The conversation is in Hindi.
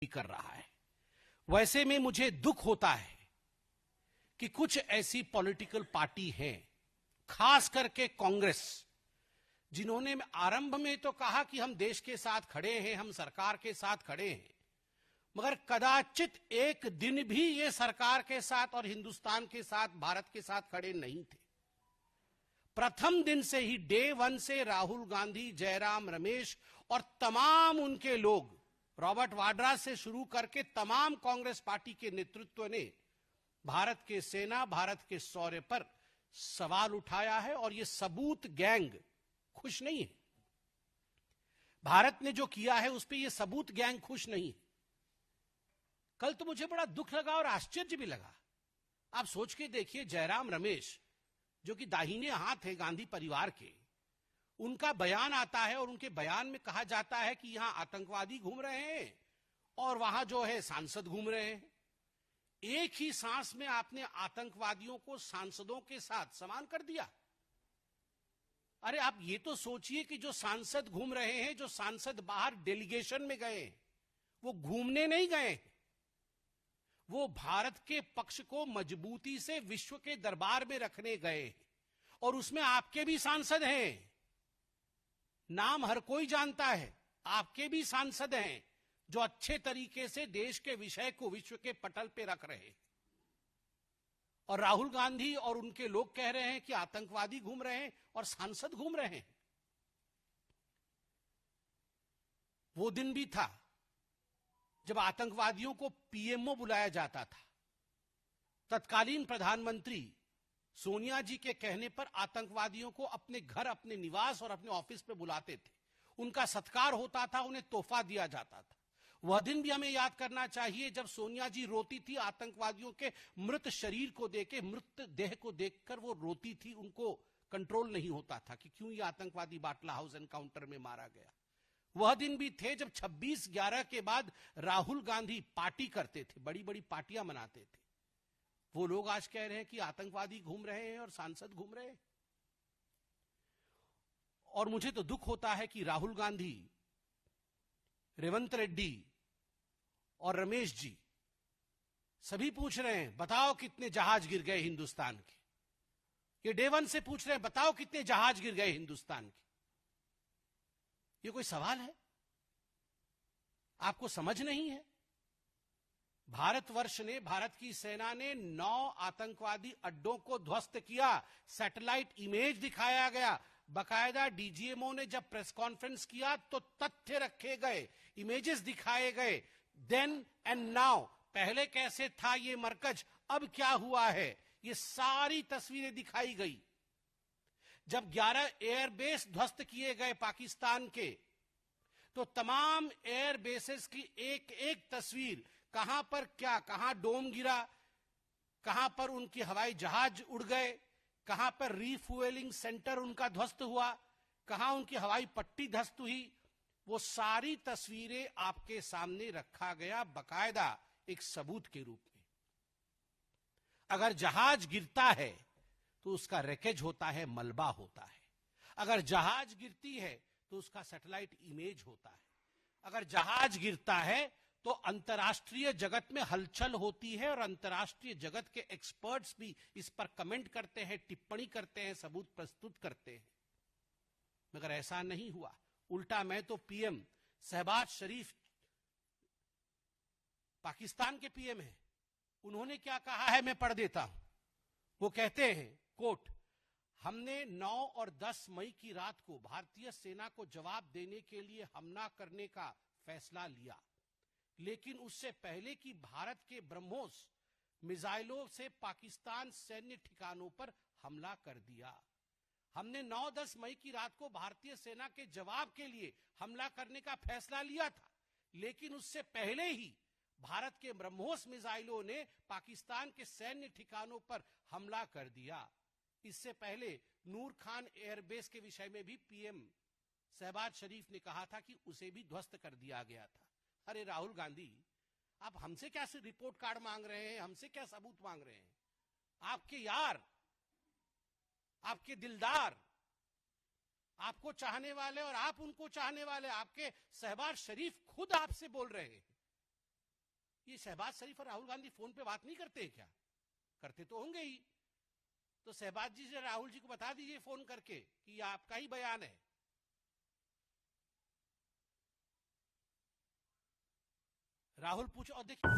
कर रहा है। वैसे में मुझे दुख होता है कि कुछ ऐसी पॉलिटिकल पार्टी हैं, खास करके कांग्रेस, जिन्होंने आरंभ में तो कहा कि हम देश के साथ खड़े हैं, हम सरकार के साथ खड़े हैं, मगर कदाचित एक दिन भी ये सरकार के साथ और हिंदुस्तान के साथ, भारत के साथ खड़े नहीं थे। प्रथम दिन से ही, डे वन से राहुल गांधी, जयराम रमेश और तमाम उनके लोग, रॉबर्ट वाड्रा से शुरू करके तमाम कांग्रेस पार्टी के नेतृत्व ने भारत के सेना, भारत के शौर्य पर सवाल उठाया है। और ये सबूत गैंग खुश नहीं है। भारत ने जो किया है उस पर यह सबूत गैंग खुश नहीं है। कल तो मुझे बड़ा दुख लगा और आश्चर्य भी लगा। आप सोच के देखिए, जयराम रमेश जो कि दाहिने हाथ है गांधी परिवार के, उनका बयान आता है और उनके बयान में कहा जाता है कि यहां आतंकवादी घूम रहे हैं और वहां जो है सांसद घूम रहे हैं। एक ही सांस में आपने आतंकवादियों को सांसदों के साथ समान कर दिया। अरे आप ये तो सोचिए कि जो सांसद घूम रहे हैं, जो सांसद बाहर डेलीगेशन में गए, वो घूमने नहीं गए, वो भारत के पक्ष को मजबूती से विश्व के दरबार में रखने गए। और उसमें आपके भी सांसद हैं, नाम हर कोई जानता है, आपके भी सांसद हैं जो अच्छे तरीके से देश के विषय को विश्व के पटल पे रख रहे हैं। और राहुल गांधी और उनके लोग कह रहे हैं कि आतंकवादी घूम रहे हैं और सांसद घूम रहे हैं। वो दिन भी था जब आतंकवादियों को पीएमओ बुलाया जाता था। तत्कालीन प्रधानमंत्री सोनिया जी के कहने पर आतंकवादियों को अपने घर, अपने निवास और अपने ऑफिस पे बुलाते थे। उनका सत्कार होता था, उन्हें तोहफा दिया जाता था। वह दिन भी हमें याद करना चाहिए जब सोनिया जी रोती थी आतंकवादियों के मृत शरीर को देखे, मृत देह को देखकर वो रोती थी। उनको कंट्रोल नहीं होता था कि क्यों ये आतंकवादी बाटला हाउस एनकाउंटर में मारा गया। वह दिन भी थे जब 26/11 के बाद राहुल गांधी पार्टी करते थे, बड़ी बड़ी पार्टियां मनाते थे। वो लोग आज कह रहे हैं कि आतंकवादी घूम रहे हैं और सांसद घूम रहे हैं। और मुझे तो दुख होता है कि राहुल गांधी, रेवंत रेड्डी और रमेश जी सभी पूछ रहे हैं, बताओ कितने जहाज गिर गए हिंदुस्तान के। ये डे वन से पूछ रहे हैं, बताओ कितने जहाज गिर गए हिंदुस्तान के। ये कोई सवाल है? आपको समझ नहीं है? भारतवर्ष ने, भारत की सेना ने 9 आतंकवादी अड्डों को ध्वस्त किया। सैटेलाइट इमेज दिखाया गया। बकायदा डीजीएमओ ने जब प्रेस कॉन्फ्रेंस किया तो तथ्य रखे गए, इमेजेस दिखाए गए। देन एंड नाउ, पहले कैसे था ये मरकज, अब क्या हुआ है, ये सारी तस्वीरें दिखाई गई। जब 11 एयरबेस ध्वस्त किए गए पाकिस्तान के, तो तमाम एयरबेसेस की एक एक तस्वीर, कहां पर क्या, कहां डोम गिरा, कहां पर उनके हवाई जहाज उड़ गए, कहां पर रीफ्यूएलिंग सेंटर उनका ध्वस्त हुआ, कहां उनकी हवाई पट्टी ध्वस्त हुई, वो सारी तस्वीरें आपके सामने रखा गया, बकायदा एक सबूत के रूप में। अगर जहाज गिरता है तो उसका रैकेज होता है, मलबा होता है। अगर जहाज गिरती है तो उसका सैटेलाइट इमेज होता है। अगर जहाज गिरता है तो अंतर्राष्ट्रीय जगत में हलचल होती है और अंतर्राष्ट्रीय जगत के एक्सपर्ट्स भी इस पर कमेंट करते हैं, टिप्पणी करते हैं, सबूत प्रस्तुत करते हैं। मगर ऐसा नहीं हुआ। उल्टा मैं तो पीएम शहबाज शरीफ, पाकिस्तान के पीएम हैं, उन्होंने क्या कहा है मैं पढ़ देता हूं। वो कहते हैं, कोट, हमने 9 और 10 मई की रात को भारतीय सेना को जवाब देने के लिए हमला करने का फैसला लिया, लेकिन उससे पहले कि भारत के ब्रह्मोस मिसाइलों से पाकिस्तान सैन्य ठिकानों पर हमला कर दिया। हमने 9-10 मई की रात को भारतीय सेना के जवाब के लिए हमला करने का फैसला लिया था, लेकिन उससे पहले ही भारत के ब्रह्मोस मिसाइलों ने पाकिस्तान के सैन्य ठिकानों पर हमला कर दिया। इससे पहले नूर खान एयरबेस के विषय में भी पीएम शहबाज शरीफ ने कहा था कि उसे भी ध्वस्त कर दिया गया था। अरे राहुल गांधी, आप हमसे क्या रिपोर्ट कार्ड मांग रहे हैं, हमसे क्या सबूत मांग रहे हैं? आपके यार, आपके दिलदार, आपको चाहने वाले और आप उनको चाहने वाले, आपके शहबाज शरीफ खुद आपसे बोल रहे हैं शहबाज शरीफ और राहुल गांधी फोन पे बात नहीं करते हैं क्या? करते तो होंगे ही। तो शहबाज जी से राहुल जी को बता दीजिए फोन करके कि ये आपका ही बयान है। राहुल पूछो। और देखिए